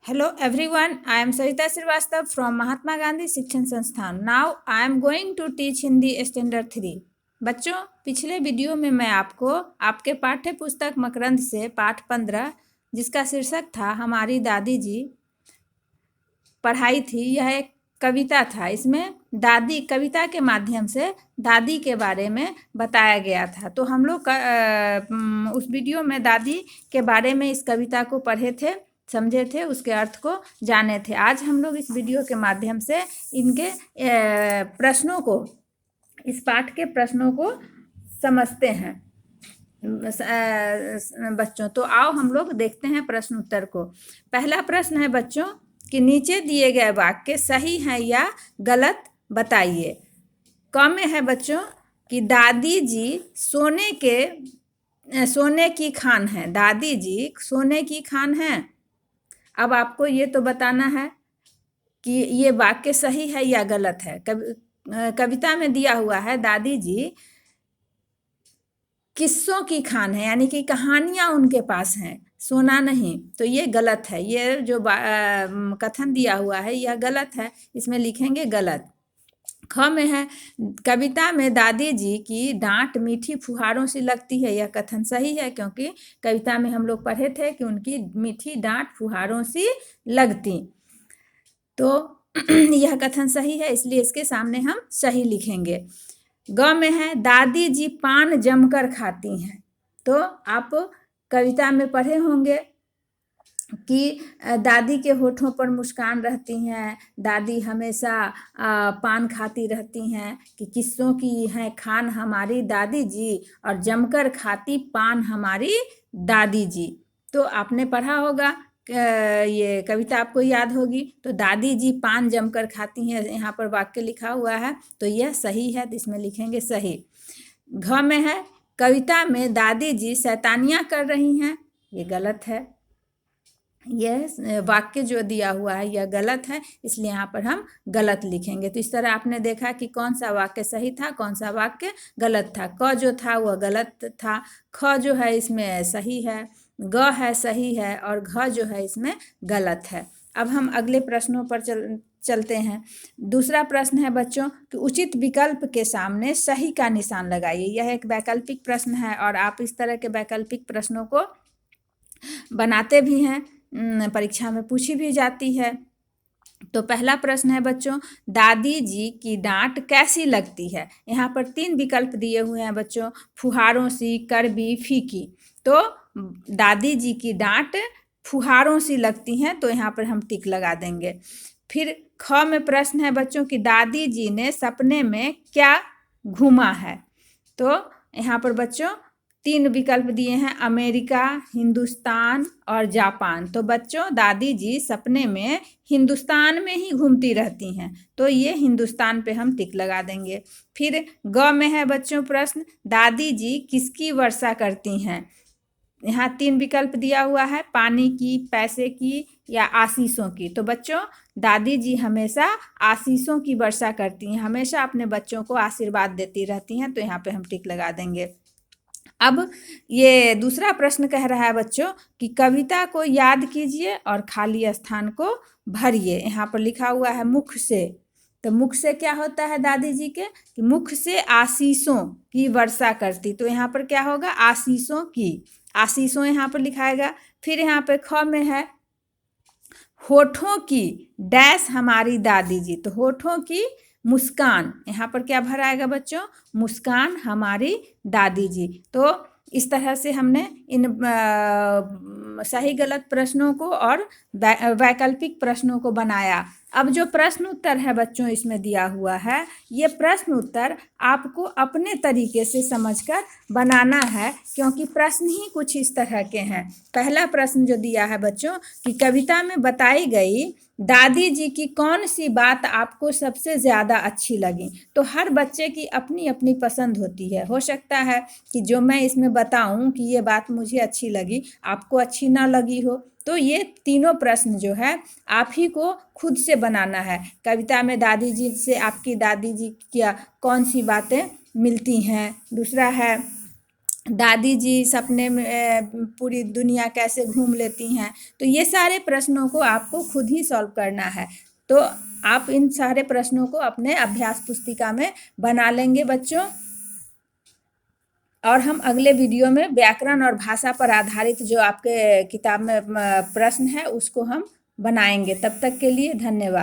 Hello everyone, I am Sarita Srivastava from Mahatma Gandhi शिक्षण संस्थान. Now I am going to teach Hindi Standard 3. बच्चों, पिछले video में मैं आपको आपके पाठ्य पुस्तक मकरंद से पाठ 15 जिसका शीर्षक था हमारी दादी जी पढ़ाई थी, यह एक कविता था. इसमें दादी कविता के माध्यम से दादी के बारे में बताया गया था. तो हम लोग उस वीडियो में दादी के बारे में इस कविता को पढ़े थे, समझे थे, उसके अर्थ को जाने थे. आज हम लोग इस वीडियो के माध्यम से इनके प्रश्नों को, इस पाठ के प्रश्नों को समझते हैं बच्चों. तो आओ हम लोग देखते हैं प्रश्न उत्तर को. पहला प्रश्न है बच्चों कि नीचे दिए गए वाक्य सही हैं या गलत बताइए. क में है बच्चों कि दादी जी सोने की खान है. दादी जी सोने की खान है. अब आपको ये तो बताना है कि ये वाक्य सही है या गलत है. कविता में दिया हुआ है दादी जी किस्सों की खान है, यानी कि कहानियां उनके पास हैं, सोना नहीं. तो ये गलत है. ये जो कथन दिया हुआ है यह गलत है, इसमें लिखेंगे गलत. ख में है कविता में दादी जी की डांट मीठी फुहारों सी लगती है. यह कथन सही है, क्योंकि कविता में हम लोग पढ़े थे कि उनकी मीठी डांट फुहारों सी लगती. तो यह कथन सही है, इसलिए इसके सामने हम सही लिखेंगे. ग में है दादी जी पान जमकर खाती हैं. तो आप कविता में पढ़े होंगे कि दादी के होठों पर मुस्कान रहती हैं, दादी हमेशा पान खाती रहती हैं, कि किस्सों की हैं खान हमारी दादी जी और जमकर खाती पान हमारी दादी जी. तो आपने पढ़ा होगा, ये कविता आपको याद होगी. तो दादी जी पान जमकर खाती हैं, यहाँ पर वाक्य लिखा हुआ है, तो यह सही है, तो इसमें लिखेंगे सही. घ में है कविता में दादी जी शैतानियाँ कर रही हैं. ये गलत है. यह वाक्य जो दिया हुआ है यह गलत है, इसलिए यहाँ पर हम गलत लिखेंगे. तो इस तरह आपने देखा कि कौन सा वाक्य सही था, कौन सा वाक्य गलत था. क जो था वह गलत था, ख जो है इसमें सही है, ग है सही है, और घ जो है इसमें गलत है. अब हम अगले प्रश्नों पर चलते हैं. दूसरा प्रश्न है बच्चों कि उचित विकल्प के सामने सही का निशान लगाइए. यह एक वैकल्पिक प्रश्न है और आप इस तरह के वैकल्पिक प्रश्नों को बनाते भी हैं, परीक्षा में पूछी भी जाती है. तो पहला प्रश्न है बच्चों, दादी जी की डांट कैसी लगती है. यहाँ पर 3 विकल्प दिए हुए हैं बच्चों, फुहारों सी, कड़वी, फीकी. तो दादी जी की डांट फुहारों सी लगती हैं, तो यहाँ पर हम टिक लगा देंगे. फिर ख में प्रश्न है बच्चों कि दादी जी ने सपने में क्या घूमा है. तो यहाँ पर बच्चों 3 विकल्प दिए हैं, अमेरिका, हिंदुस्तान और जापान. तो बच्चों दादी जी सपने में हिंदुस्तान में ही घूमती रहती हैं, तो ये हिंदुस्तान पे हम टिक लगा देंगे. फिर ग में है बच्चों प्रश्न, दादी जी किसकी वर्षा करती हैं. यहाँ 3 विकल्प दिया हुआ है, पानी की, पैसे की या आशीषों की. तो बच्चों दादी जी हमेशा आशीषों की वर्षा करती हैं, हमेशा अपने बच्चों को आशीर्वाद देती रहती हैं, तो यहाँ पे हम टिक लगा देंगे. अब ये दूसरा प्रश्न कह रहा है बच्चों कि कविता को याद कीजिए और खाली स्थान को भरिए. यहाँ पर लिखा हुआ है मुख से. तो मुख से क्या होता है दादी जी के, कि मुख से आशीषों की वर्षा करती. तो यहाँ पर क्या होगा, आशीषों की, आशीषों यहाँ पर लिखाएगा. फिर यहाँ पे ख में है होठों की डैश हमारी दादी जी. तो होठों की मुस्कान, यहाँ पर क्या भराएगा बच्चों, मुस्कान हमारी दादी जी. तो इस तरह से हमने इन सही गलत प्रश्नों को और वैकल्पिक प्रश्नों को बनाया. अब जो प्रश्न उत्तर है बच्चों इसमें दिया हुआ है, ये प्रश्न उत्तर आपको अपने तरीके से समझकर बनाना है, क्योंकि प्रश्न ही कुछ इस तरह के हैं. पहला प्रश्न जो दिया है बच्चों कि कविता में बताई गई दादी जी की कौन सी बात आपको सबसे ज़्यादा अच्छी लगी. तो हर बच्चे की अपनी अपनी पसंद होती है. हो सकता है कि जो मैं इसमें बताऊं कि ये बात मुझे अच्छी लगी, आपको अच्छी ना लगी हो. तो ये तीनों प्रश्न जो है आप ही को खुद से बनाना है. कविता में दादी जी से आपकी दादी जी क्या कौन सी बातें मिलती हैं. दूसरा है दादी जी सपने में पूरी दुनिया कैसे घूम लेती हैं। तो ये सारे प्रश्नों को आपको खुद ही सॉल्व करना है। तो आप इन सारे प्रश्नों को अपने अभ्यास पुस्तिका में बना लेंगे बच्चों। और हम अगले वीडियो में व्याकरण और भाषा पर आधारित जो आपके किताब में प्रश्न है उसको हम बनाएंगे। तब तक के लिए धन्यवाद।